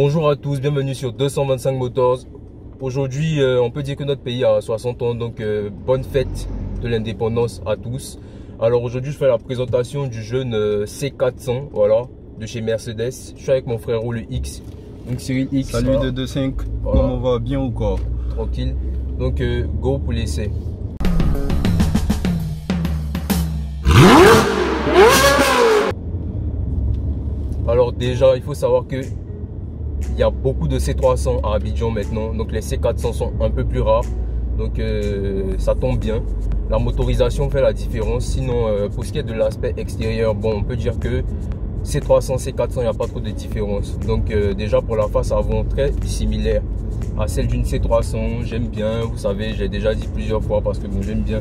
Bonjour à tous, bienvenue sur 225 Motors. Aujourd'hui, on peut dire que notre pays a 60 ans, donc bonne fête de l'indépendance à tous. Alors aujourd'hui, je fais la présentation du jeune C400, voilà, de chez Mercedes. Je suis avec mon frérot le X, donc Cyril X. Salut voilà. de 25, voilà. Comment on va, bien ou quoi? Tranquille. Donc go pour l'essai. Alors déjà, il faut savoir que il y a beaucoup de C300 à Abidjan maintenant, donc les C400 sont un peu plus rares, donc ça tombe bien. La motorisation fait la différence, sinon pour ce qui est de l'aspect extérieur, bon, on peut dire que C300, C400, il n'y a pas trop de différence. Donc déjà pour la face avant, très similaire à celle d'une C300, j'aime bien, vous savez, j'ai déjà dit plusieurs fois parce que bon, j'aime bien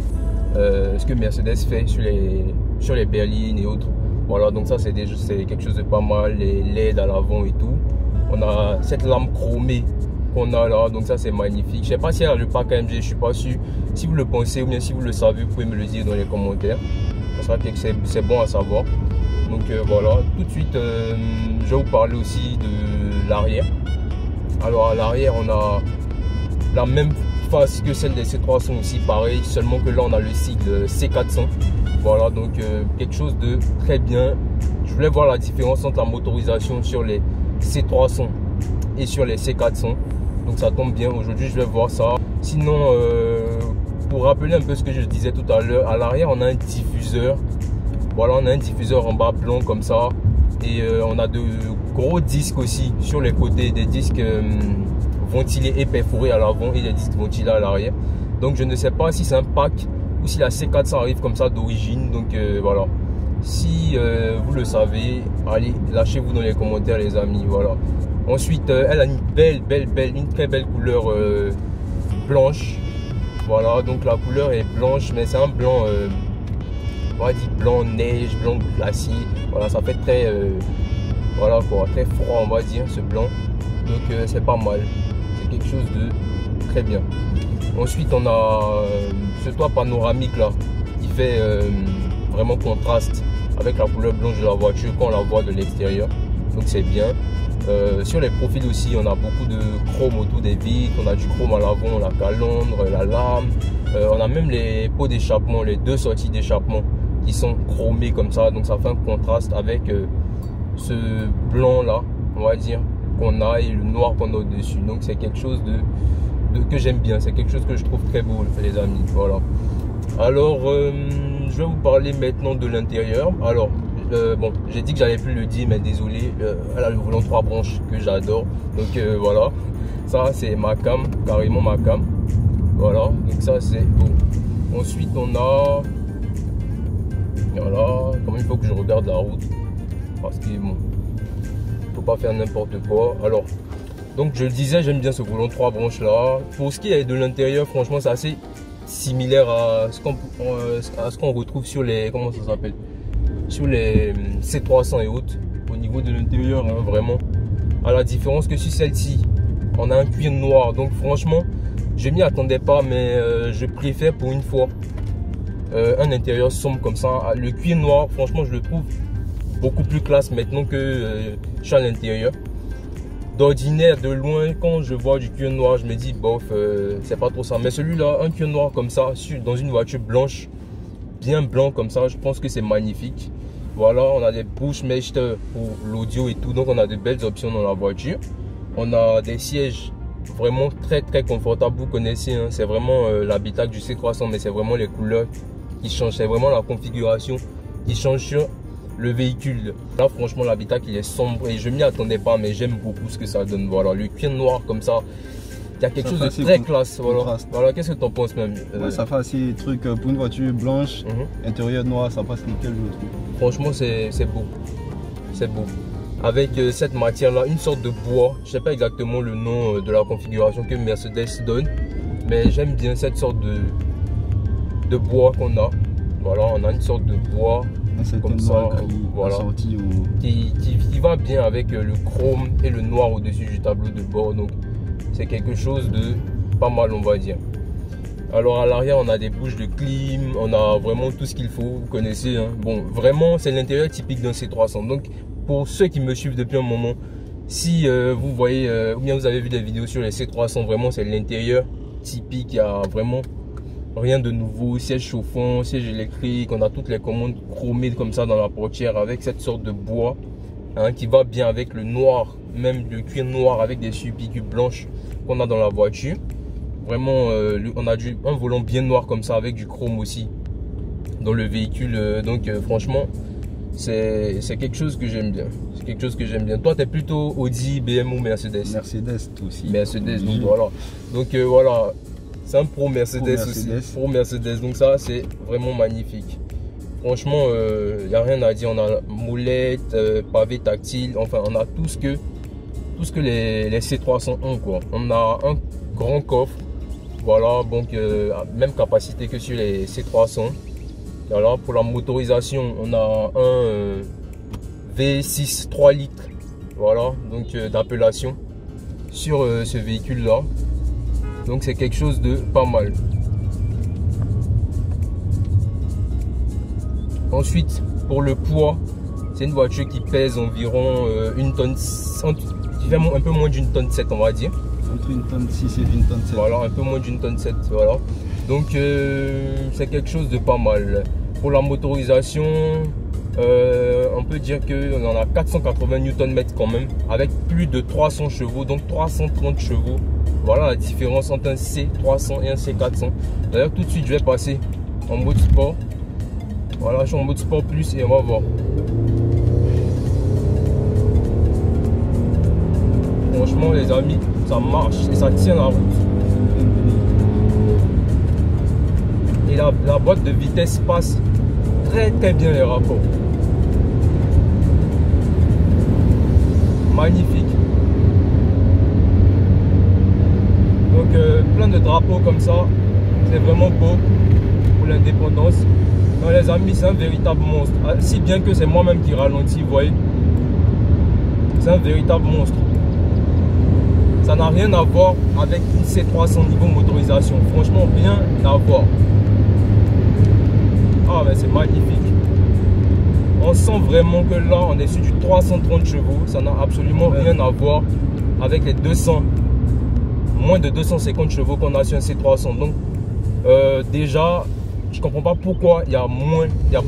ce que Mercedes fait sur les berlines et autres. Voilà, donc ça c'est quelque chose de pas mal, les LED à l'avant et tout. On a cette lame chromée qu'on a là, donc ça c'est magnifique. Je sais pas si elle a le pack AMG, je suis pas sûr. Si vous le pensez ou bien si vous le savez, vous pouvez me le dire dans les commentaires. Ça sera que c'est bon à savoir. Donc voilà, tout de suite je vais vous parler aussi de l'arrière. Alors à l'arrière on a la même face que celle des C300 aussi, pareil, seulement que là on a le sigle C400. Voilà, donc quelque chose de très bien. Je voulais voir la différence entre la motorisation sur les C300 et sur les C400. Donc ça tombe bien, aujourd'hui je vais voir ça. Sinon, pour rappeler un peu ce que je disais tout à l'heure, à l'arrière on a un diffuseur. Voilà, on a un diffuseur en bas blanc comme ça. Et on a de gros disques aussi sur les côtés, des disques ventilés et perforés à l'avant et des disques ventilés à l'arrière. Donc je ne sais pas si c'est un pack ou si la C400 arrive comme ça d'origine. Donc voilà, si vous le savez, allez, lâchez-vous dans les commentaires les amis. Voilà. Ensuite elle a une une très belle couleur blanche. Voilà, donc la couleur est blanche, mais c'est un blanc on va dire blanc neige, blanc glacier. Voilà, ça fait très voilà quoi, très froid on va dire ce blanc. Donc c'est pas mal, c'est quelque chose de très bien. Ensuite on a ce toit panoramique là qui fait vraiment contraste avec la couleur blanche de la voiture quand on la voit de l'extérieur, donc c'est bien. Sur les profils aussi on a beaucoup de chrome autour des vitres, on a du chrome à l'avant, la calandre, la lame, on a même les pots d'échappement, les deux sorties d'échappement qui sont chromées comme ça, donc ça fait un contraste avec ce blanc là on va dire qu'on a et le noir qu'on a au dessus. Donc c'est quelque chose que j'aime bien, c'est quelque chose que je trouve très beau les amis. Voilà, alors je vais vous parler maintenant de l'intérieur. Alors bon, j'ai dit que j'allais plus le dire, mais désolé, elle a le volant 3 branches que j'adore. Donc voilà, ça c'est ma cam, carrément ma cam. Voilà, donc ça c'est beau. Ensuite on a, voilà, quand même il faut que je regarde la route parce que bon, faut pas faire n'importe quoi. Alors donc je le disais, j'aime bien ce volant 3 branches là. Pour ce qui est de l'intérieur, franchement c'est assez similaire à ce qu'on retrouve sur les, comment ça s'appelle, sur les C300 et autres. Au niveau de l'intérieur hein, vraiment, à la différence que sur celle-ci on a un cuir noir. Donc franchement je m'y attendais pas, mais je préfère pour une fois un intérieur sombre comme ça. Le cuir noir franchement je le trouve beaucoup plus classe maintenant que je suis à l'intérieur. D'ordinaire, de loin, quand je vois du cuir noir, je me dis bof, c'est pas trop ça. Mais celui-là, un cuir noir comme ça, dans une voiture blanche, bien blanc comme ça, je pense que c'est magnifique. Voilà, on a des Bushmaster pour l'audio et tout, donc on a de belles options dans la voiture. On a des sièges vraiment très confortables, vous connaissez, hein, c'est vraiment l'habitacle du C300, mais c'est vraiment les couleurs qui changent, c'est vraiment la configuration qui change sur le véhicule. Là franchement l'habitacle il est sombre et je m'y attendais pas, mais j'aime beaucoup ce que ça donne. Voilà, le cuir noir comme ça, il y a quelque chose de très classe. Voilà, qu'est-ce que tu en penses même? Ouais, ça fait assez truc pour une voiture blanche, intérieur noir, ça passe nickel je trouve. Franchement c'est beau, c'est beau. Avec cette matière là, une sorte de bois, je sais pas exactement le nom de la configuration que Mercedes donne, mais j'aime bien cette sorte de bois qu'on a. Voilà, on a une sorte de bois comme ça, voilà, qui va bien avec le chrome et le noir au-dessus du tableau de bord. Donc c'est quelque chose de pas mal on va dire. Alors à l'arrière on a des bouches de clim, on a vraiment tout ce qu'il faut, vous connaissez hein. Bon vraiment c'est l'intérieur typique d'un C300. Donc pour ceux qui me suivent depuis un moment, Si vous voyez, ou bien vous avez vu des vidéos sur les C300, vraiment c'est l'intérieur typique, il n'y a vraiment rien de nouveau. Siège chauffant, siège électrique, on a toutes les commandes chromées comme ça dans la portière avec cette sorte de bois hein, qui va bien avec le noir, même le cuir noir avec des subpiqûres blanches qu'on a dans la voiture. Vraiment, on a un volant bien noir comme ça avec du chrome aussi dans le véhicule. Donc franchement, c'est quelque chose que j'aime bien. C'est quelque chose que j'aime bien. Toi, tu es plutôt Audi, BMW ou Mercedes? Mercedes aussi. Mercedes, donc voilà. Donc voilà, c'est un pro Mercedes aussi. Pro Mercedes, donc ça, c'est vraiment magnifique. Franchement, il n'y a rien à dire. On a molette, pavé tactile, enfin, on a tout ce que les C300 ont, quoi. On a un grand coffre, voilà, donc même capacité que sur les C300. Voilà, pour la motorisation, on a un V6 3 litres, voilà, donc d'appellation sur ce véhicule là. Donc c'est quelque chose de pas mal. Ensuite, pour le poids, c'est une voiture qui pèse environ une tonne, un peu moins d'une tonne 7, on va dire. Entre une tonne 6 et une tonne 7. Voilà, un peu moins d'une tonne 7, voilà. Donc c'est quelque chose de pas mal. Pour la motorisation, on peut dire qu'on en a 480 Nm quand même, avec plus de 300 chevaux, donc 330 chevaux. Voilà la différence entre un C300 et un C400. D'ailleurs, tout de suite, je vais passer en mode sport. Voilà, je suis en mode sport plus et on va voir. Franchement, les amis, ça marche et ça tient la route. Et la boîte de vitesse passe très bien les rapports. Magnifique. Donc plein de drapeaux comme ça, c'est vraiment beau pour l'indépendance. Non les amis, c'est un véritable monstre. Si bien que c'est moi-même qui ralentis, vous voyez. C'est un véritable monstre. Ça n'a rien à voir avec une C300 niveau motorisation. Franchement, rien à voir. Ah mais c'est magnifique. On sent vraiment que là, on est sur du 330 chevaux. Ça n'a absolument rien à voir avec les 200. Moins de 250 chevaux qu'on a sur un C300. Donc déjà, je comprends pas pourquoi il y a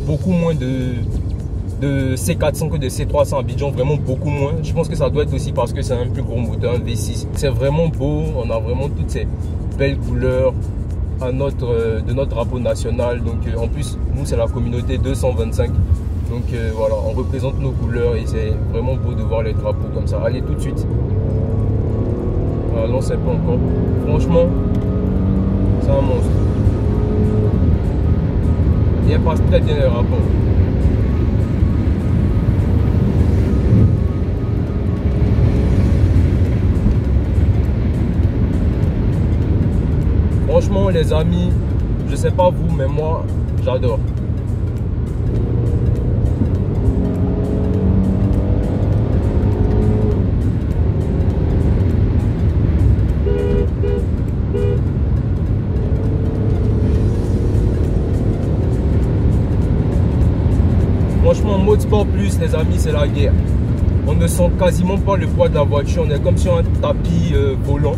beaucoup moins de C400 que de C300 à Abidjan, vraiment beaucoup moins. Je pense que ça doit être aussi parce que c'est un plus gros moteur, un V6. C'est vraiment beau, on a vraiment toutes ces belles couleurs de notre drapeau national. Donc en plus, nous c'est la communauté 225. Donc voilà, on représente nos couleurs et c'est vraiment beau de voir les drapeaux comme ça. Allez tout de suite. Non, c'est pas encore. Franchement, c'est un monstre. Et elle passe très bien les rapports. Franchement les amis, je sais pas vous, mais moi j'adore. Franchement, mode sport plus les amis, c'est la guerre. On ne sent quasiment pas le poids de la voiture, on est comme sur un tapis volant.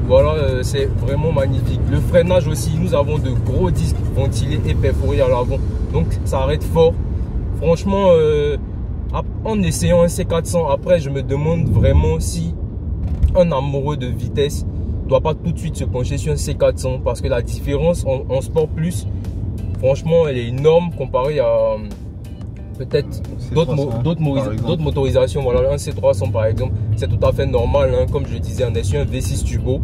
Voilà, c'est vraiment magnifique. Le freinage aussi, nous avons de gros disques ventilés et perforés à l'avant. Donc ça arrête fort. Franchement, en essayant un C400, après je me demande vraiment si un amoureux de vitesse ne doit pas tout de suite se pencher sur un C400. Parce que la différence en sport plus, franchement, elle est énorme comparée à peut-être d'autres motorisations. Voilà, un C300 par exemple, c'est tout à fait normal, hein. Comme je disais, on est sur un V6 turbo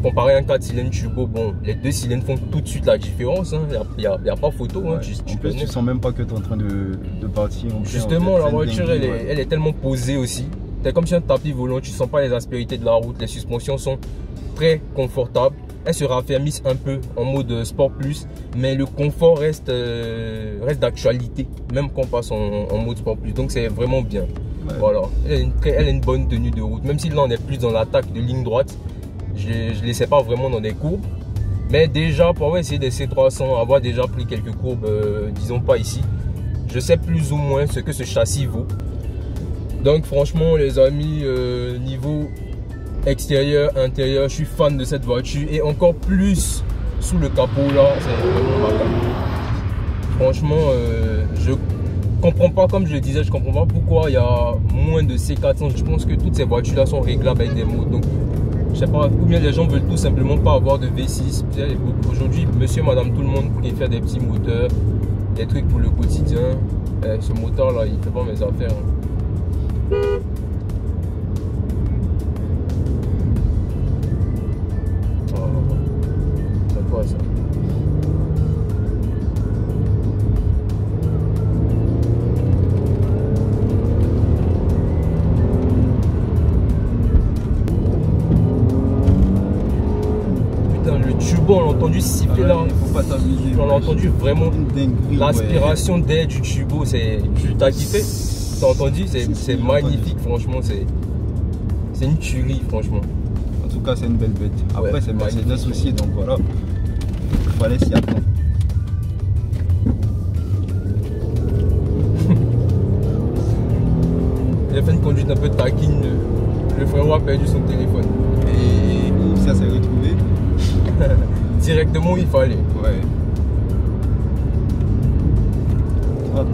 comparé à un 4 cylindres turbo. Bon, les 2 cylindres font tout de suite la différence, hein. Il n'y a pas photo, hein. En plus, tu sens même pas que tu es en train de partir. Justement, la voiture elle est tellement posée aussi. C'est comme sur un tapis volant, tu sens pas les aspérités de la route. Les suspensions sont très confortables. Elles se raffermissent un peu en mode sport plus, mais le confort reste d'actualité, même quand on passe en mode sport plus. Donc c'est vraiment bien. Ouais. Voilà, elle a une bonne tenue de route, même si là on est plus dans l'attaque de ligne droite. Je ne laissais pas vraiment dans des courbes, mais déjà pour avoir essayé des C300, avoir déjà pris quelques courbes, disons pas ici, je sais plus ou moins ce que ce châssis vaut. Donc franchement les amis, niveau extérieur, intérieur, je suis fan de cette voiture et encore plus sous le capot là, c'est vraiment ma gamme. Franchement, je comprends pas, comme je le disais, je comprends pas pourquoi il y a moins de C400. Je pense que toutes ces voitures là sont réglables avec des mots. Donc je sais pas, ou bien les gens veulent tout simplement pas avoir de V6. Aujourd'hui, monsieur, madame, tout le monde préfère des petits moteurs, des trucs pour le quotidien. Ce moteur là, il fait pas mes affaires. Hein. C'est quoi ça? Putain, le turbo, on l'a entendu siffler là. Faut pas s'amuser. On l'a entendu vraiment. L'aspiration d'air du turbo, c'est. T'as kiffé? T'as entendu? C'est magnifique, franchement. C'est une tuerie, franchement. En tout cas, c'est une belle bête. Après, Ouais, c'est Mercedes aussi, donc voilà. Il fallait s'y attendre. Il a fait une conduite un peu taquine. Le frérot a perdu son téléphone. Et ça s'est retrouvé. Directement où il fallait. Ouais. Hop.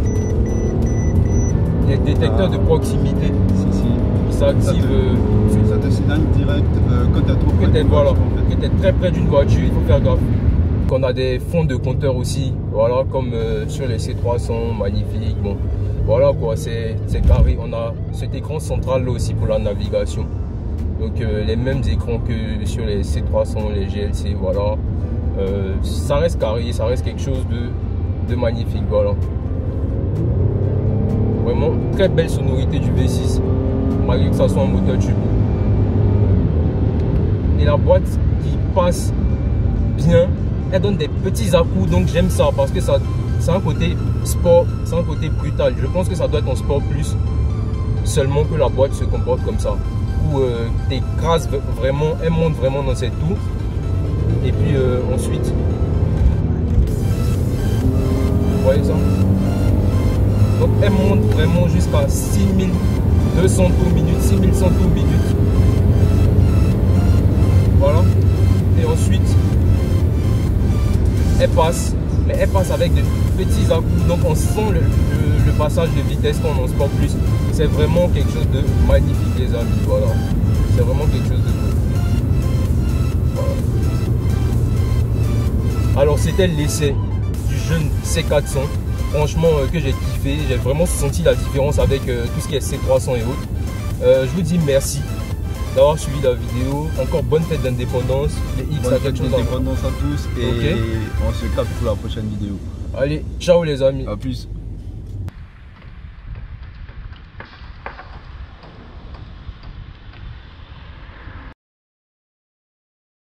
Il y a des détecteurs de proximité Si. qui s'activent. Ça te signale direct quand tu es trop près. Voilà, que tu es très près d'une voiture, il faut faire gaffe. On a des fonds de compteurs aussi, voilà, comme sur les C300, magnifique. Bon, voilà quoi, c'est carré. On a cet écran central là aussi pour la navigation. Donc les mêmes écrans que sur les C300, les GLC, voilà. Ça reste carré, ça reste quelque chose de magnifique, voilà. Vraiment très belle sonorité du V6, malgré que ça soit un moteur turbo. Et la boîte qui passe bien, elle donne des petits à-coups, donc j'aime ça parce que ça, c'est un côté sport, c'est un côté brutal. Je pense que ça doit être en sport plus seulement que la boîte se comporte comme ça, où t'écrases vraiment, elle monte vraiment dans cette tour. Et puis ensuite, vous voyez ça? Donc elle monte vraiment jusqu'à 6200 tours minute, 6100 tours minute. Voilà. Et ensuite, elle passe, mais elle passe avec de petits à-coups. Donc on sent le passage de vitesse quand on en sport plus. C'est vraiment quelque chose de magnifique les amis. Voilà. C'est vraiment quelque chose de beau. Voilà. Alors c'était l'essai du jeune C400. Franchement que j'ai kiffé. J'ai vraiment senti la différence avec tout ce qui est C300 et autres. Je vous dis merci d'avoir suivi la vidéo. Encore bonne fête d'indépendance. Les X Bonne a quelque chose à indépendance à tous et Ok. on se capte pour la prochaine vidéo. Allez, ciao les amis. A plus.